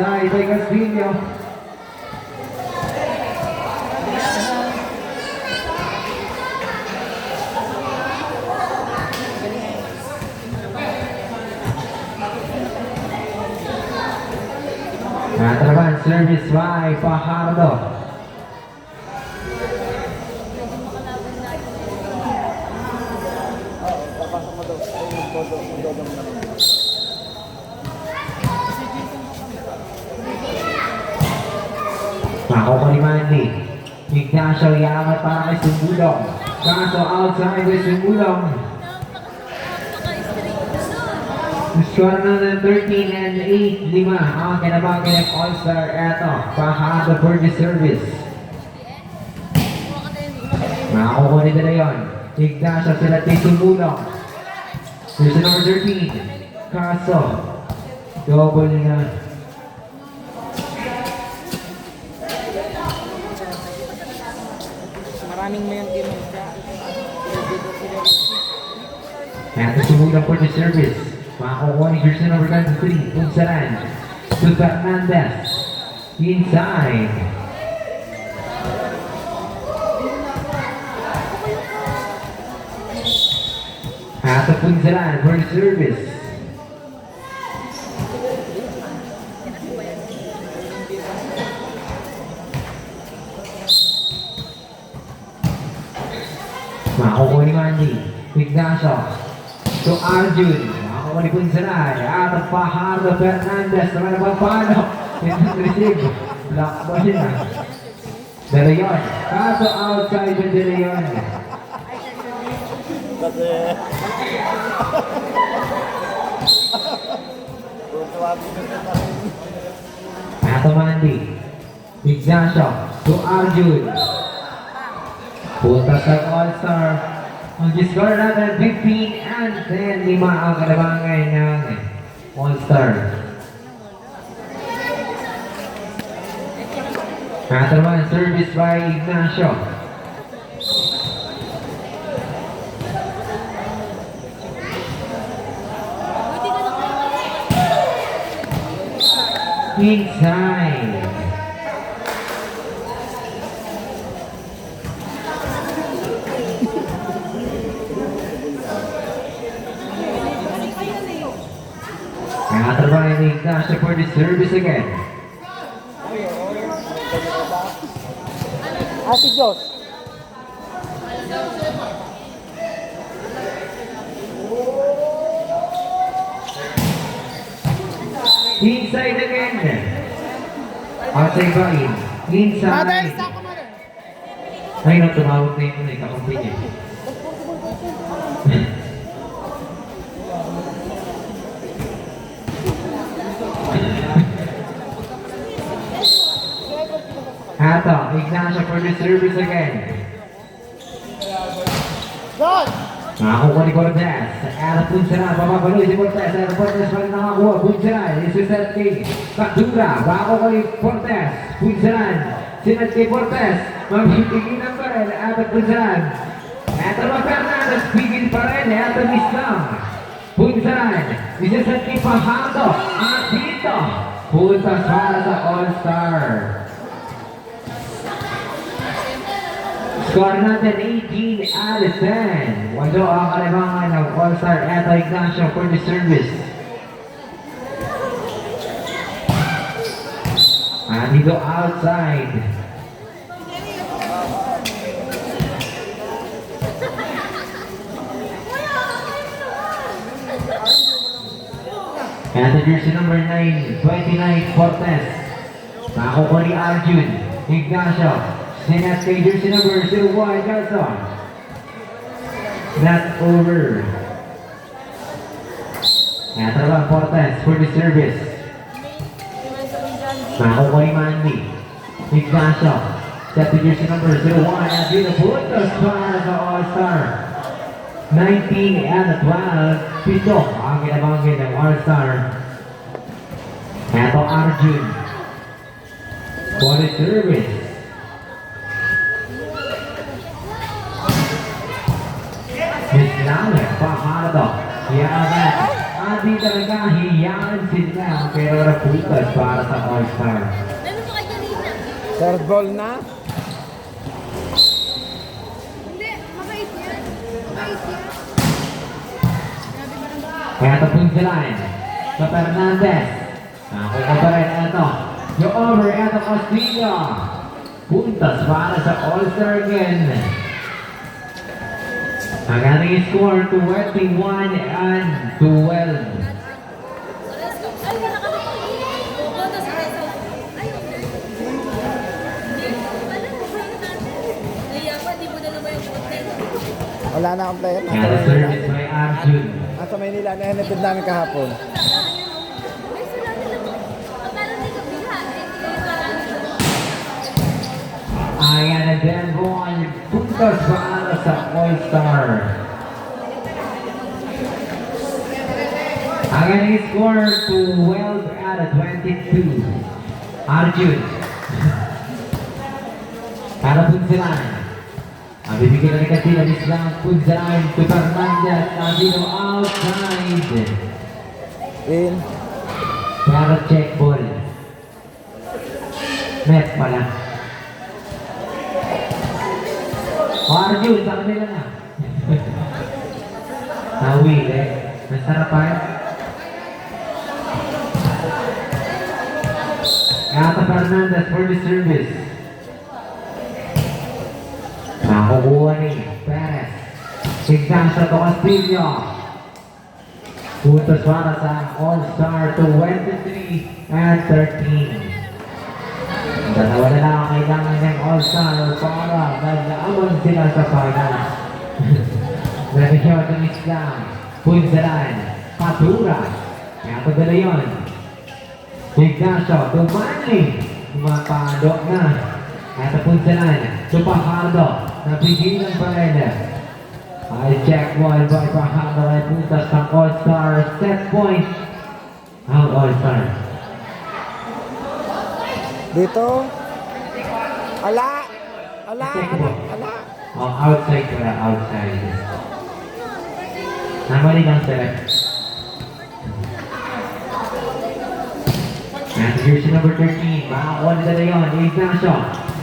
Ay, kay Castillo. Natraban, service by Fajardo. Ako ko ni Mandy. Ignacio Yamat para kay Sumbulong. Kaso outside kay Sumbulong. Score na ng 13 and 8, 5. Ang kinabagay ng All-Star eto. Fajardo for the service. Makakukunin nila yun. Ignacio sila kay Sumbulong. Here's the number 13. Kaso. Double na. Maraming mayan team siya. At Sumbulong for the service. Makakukuha ni jersey number 93. Punsalan. To Fernandez. Inside. At Punsalan for the service. Makakukuha ni Mandy. Ignacio. To Arjun. Makakukuha ni Punsalan. At ang Fajardo Fernandez. Naman ang pagpano. Pinag receive. Block ba siya? De Leon. Kaso outside ng De Leon. Kasi... At Mandy. Ignacio. To Arjun. Punta sa All-Star. Mag-score natin 15 and 10. 5 ang kalabangay ng All-Star. At naman, service by Ignacio. Inside. Natrabahin ni Ignacio for the service again. Si Diyos. Inside again. Outside ba in? Inside. Ay, nang tumawag na yun. Kakampi niya. Ato, Ignacio for the service again. Nakakuha ni Cortez. Ato Punsalan, papapaloy si Cortez. Ato Cortez pa rin nakakuha. Punsalan, isuset kay Kadura. Nakakuha ni Cortez. Punsalan, sinet kay Cortez. Mamigilan pa rin. Ato Punsalan. Ato ba Fernandez, pigil pa rin. Ato mislang. Punsalan, isuset kay Fajardo. At dito, puntas para sa All-Star. Score natin 18 out of 10. Walo ang kalimangan ng All-Star Eto Ignacio for the service. At dito outside. At the jersey number 9, 29 Cortez. Nakukuha ni Arjun. Ignacio. Sinas kay jersey number 01, Garson. Not over. Natraban Cortez for the service. Nakukuha ni Mandy. Ignacio. Set to jersey number 01. At yun na puntos para sa All-Star. 19 and 12. Pito ang ginabangin ng All-Star. Eto Arjun. For the service. Miss Lale, Fajardo. Yaman. At Sabi talaga, hiyaan sila. Pero naputas para sa All-Star. Meron pa kayo kanina. Third ball na. Hindi, mabait yan. Mabait yan. Kaya tapon sila sa Fernandez. Nakuha pa rin ito. Yung over ito Castillo. Puntas para sa All-Star again. Ang ating score 21 and 12. Ay, wala ka na. Pupunta sa Rizal. Ay, okay. Wala, wala natin. Naiya pa, di mo na naman yung content. Wala na akong player. Nasa Kaya Maynila. service by Arjun. Nasa Maynila. Nahinatid namin kahapon. Ay, sila nila. Parang di ka pila. Ayan na din boy. Puntas para sa All-Star. Ang ating score 12 out of 22. Arjun. Para Punsalan. Ang bibigyan na ni Kasila ni Islam Punsalan to Fernandez. Nandito outside. In. Pero check ball. Net pala. Arjun, sa kanila na. Nawil eh. Masarapan. Gata Fernandez for the service. Nakukuha ni Perez. Tignan siya to Castillo. Puntos para sa All-Star 23 and 13. Dalawa na lang ang kailangan ng All-Star para nag-aamon sila sa final. Nabigyan ng Islam, Punsalan, Patura. Kaya pagdala yun. Ignacio, Tumani. Mapalo na. At Punsalan, Tupahardo. Napigilan pa rin. Ay check ball by Pahardo ay puntas ng All-Star. Set point. Ang All-Star. Dito. Ala. Ala. Ala. Ala. Oh, outside pala, outside. Namali lang sila. At jersey number 13, makakuha nila yun, Ignacio.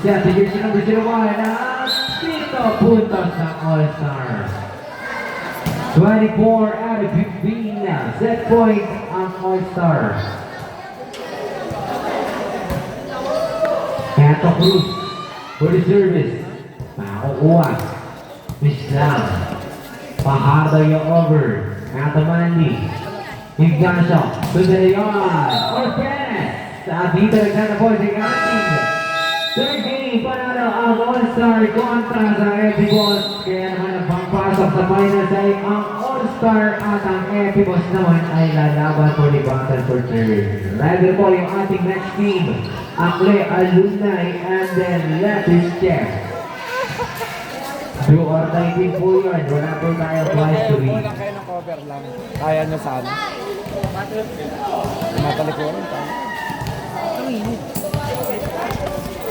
At jersey number 01, at dito puntos ng All-Star. 24 out of 15, set point ang All-Star. Eto Cruz, for the service. Makakuha. Islam. Pahardo yung over. Eto Mandy. Ignacio. To the Leon. Orpez. Sa dito nagkana po si Gating. Third game, panalo ang All-Star kontra sa Epibos. Kaya naman ang pangpasok sa finals ay ang All-Star at ang Epibos naman ay lalaban for the battle for third. Rather po yung ating next team. Akle Alumni and then Lepis Chef. Do or die din po yun. Wala po tayo twice to win. Kulang kayo ng cover lang. Kaya nyo sana. Tumatalikuran tayo. Ang init.